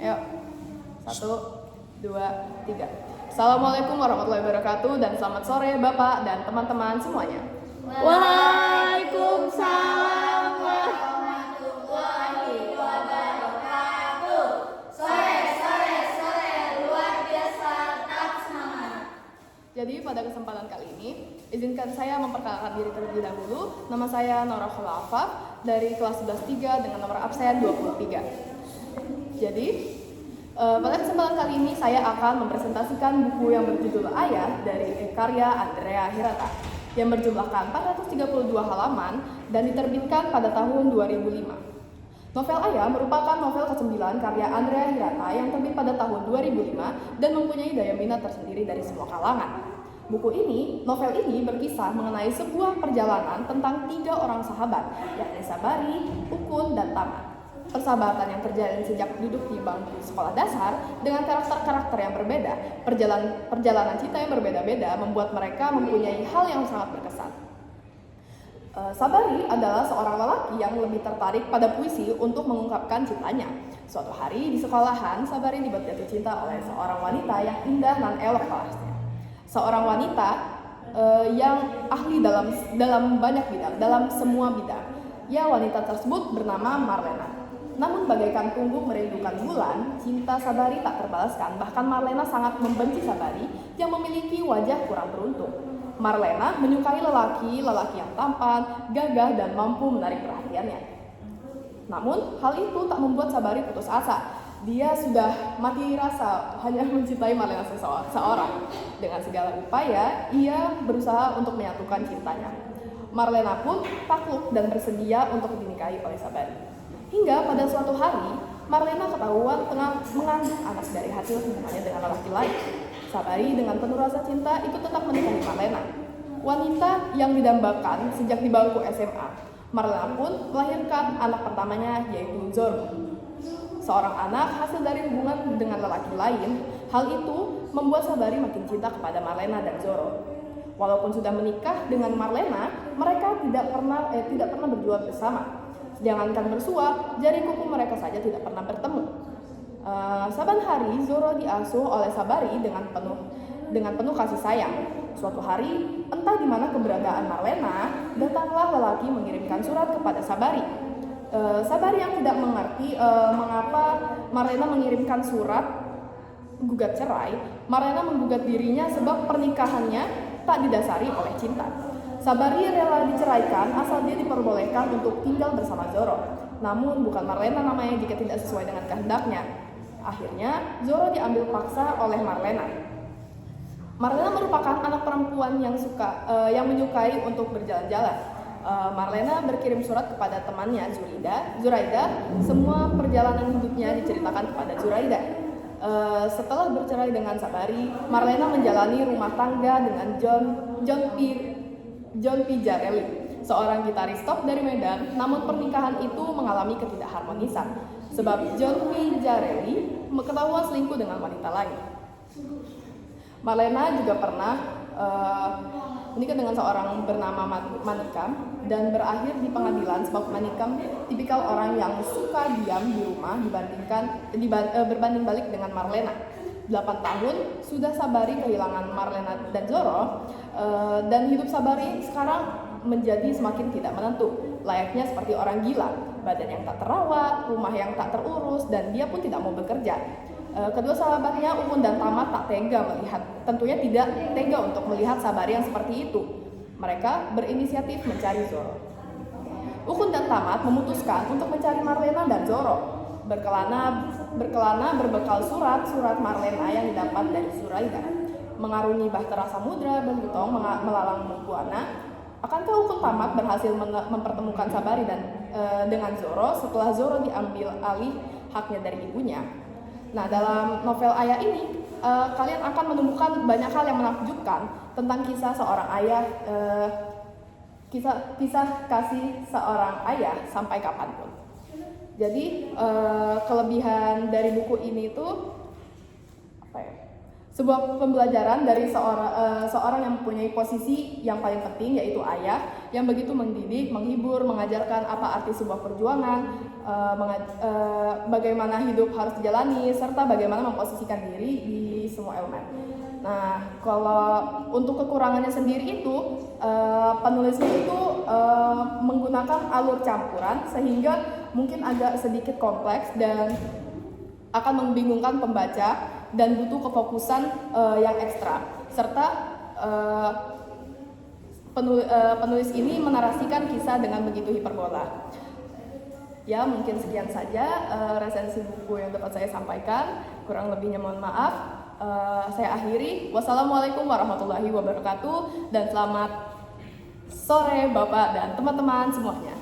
Ayo, 1, 2, 3. Assalamualaikum warahmatullahi wabarakatuh dan selamat sore Bapak dan teman-teman semuanya. Waalaikumsalam warahmatullahi wabarakatuh. Sore, luar biasa, tetap semangat. Jadi pada kesempatan kali ini, izinkan saya memperkenalkan diri terlebih dahulu. Nama saya Nora Khulafah dari kelas 11-3 dengan nomor absen 23. Jadi, pada kesempatan kali ini saya akan mempresentasikan buku yang berjudul Ayah dari karya Andrea Hirata yang berjumlahkan 432 halaman dan diterbitkan pada tahun 2005. Novel Ayah merupakan novel ke-9 karya Andrea Hirata yang terbit pada tahun 2005 dan mempunyai daya minat tersendiri dari semua kalangan. Novel ini berkisah mengenai sebuah perjalanan tentang 3 orang sahabat, yakni Sabari, Ukun, dan Tamat. Persahabatan yang terjalin sejak duduk di bangku sekolah dasar dengan karakter-karakter yang berbeda, perjalanan cinta yang berbeda-beda membuat mereka mempunyai hal yang sangat berkesan. Sabari adalah seorang lelaki yang lebih tertarik pada puisi untuk mengungkapkan cintanya. Suatu hari di sekolahan, Sabari dibuat jatuh cinta oleh seorang wanita yang indah dan elok parasnya. Seorang wanita yang ahli dalam banyak bidang, dalam semua bidang. Ya, wanita tersebut bernama Marlena. Namun bagaikan punggung merindukan bulan, cinta Sabari tak terbalaskan. Bahkan Marlena sangat membenci Sabari yang memiliki wajah kurang beruntung. Marlena menyukai lelaki yang tampan, gagah, dan mampu menarik perhatiannya. Namun hal itu tak membuat Sabari putus asa. Dia sudah mati rasa hanya mencintai Marlena seorang. Dengan segala upaya, ia berusaha untuk menyatukan cintanya. Marlena pun takluk dan bersedia untuk dinikahi oleh Sabari. Hingga pada suatu hari, Marlena ketahuan tengah mengandung anak dari hasil hubungannya dengan lelaki lain. Sabari dengan penuh rasa cinta itu tetap menikahi Marlena, wanita yang didambakan sejak di bangku SMA. Marlena pun melahirkan anak pertamanya, yaitu Zoro, seorang anak hasil dari hubungan dengan lelaki lain. Hal itu membuat Sabari makin cinta kepada Marlena dan Zoro. Walaupun sudah menikah dengan Marlena, mereka tidak pernah berjuang bersama. Jangankan bersuah, jari kuku mereka saja tidak pernah bertemu. Saban hari Zoro diasuh oleh Sabari dengan penuh kasih sayang. Suatu hari, entah di mana keberadaan Marlena, datanglah lelaki mengirimkan surat kepada Sabari. Sabari yang tidak mengerti mengapa Marlena mengirimkan surat gugat cerai. Marlena menggugat dirinya sebab pernikahannya tak didasari oleh cinta. Sabari rela diceraikan asal dia diperbolehkan untuk tinggal bersama Zoro. Namun bukan Marlena namanya jika tidak sesuai dengan kehendaknya. Akhirnya Zoro diambil paksa oleh Marlena. Marlena merupakan anak perempuan yang menyukai untuk berjalan-jalan. Marlena berkirim surat kepada temannya Zuraida. Semua perjalanan hidupnya diceritakan kepada Zuraida. Setelah bercerai dengan Sabari, Marlena menjalani rumah tangga dengan John P. Jarelli, seorang gitaris top dari Medan. Namun pernikahan itu mengalami ketidakharmonisan sebab John P. Jarelli ketahuan selingkuh dengan wanita lain. Marlena juga pernah menikah dengan seorang bernama Manikam dan berakhir di pengadilan sebab Manikam tipikal orang yang suka diam di rumah berbanding balik dengan Marlena. 8 tahun sudah Sabari kehilangan Marlena dan Zoro, dan hidup Sabari sekarang menjadi semakin tidak menentu, layaknya seperti orang gila, badan yang tak terawat, rumah yang tak terurus, dan dia pun tidak mau bekerja. Kedua sahabatnya Ukun dan Tamat tentunya tidak tega untuk melihat Sabari yang seperti itu. Mereka berinisiatif mencari Zoro. Ukun dan Tamat memutuskan untuk mencari Marlena dan Zoro. Berkelana berbekal surat Marlena yang didapat dari Zuraida. Mengarungi bahtera samudra Bentong melalang Buana. Akankah Ukun Tamat berhasil mempertemukan Sabari dengan Zoro setelah Zoro diambil alih haknya dari ibunya? Nah, dalam novel Ayah ini, kalian akan menemukan banyak hal yang menakjubkan tentang kisah seorang ayah, kisah kasih seorang ayah sampai kapanpun. Jadi kelebihan dari buku ini tuh Sebuah pembelajaran dari seorang yang mempunyai posisi yang paling penting, yaitu ayah, yang begitu mendidik, menghibur, mengajarkan apa arti sebuah perjuangan, bagaimana hidup harus dijalani, serta bagaimana memposisikan diri di semua elemen. Nah, kalau untuk kekurangannya sendiri itu, penulisnya itu menggunakan alur campuran sehingga mungkin agak sedikit kompleks dan akan membingungkan pembaca dan butuh kefokusan yang ekstra. Serta penulis ini menarasikan kisah dengan begitu hiperbola. Ya, mungkin sekian saja resensi buku yang dapat saya sampaikan. Kurang lebihnya mohon maaf. Saya akhiri. Wassalamualaikum warahmatullahi wabarakatuh dan selamat sore Bapak dan teman-teman semuanya.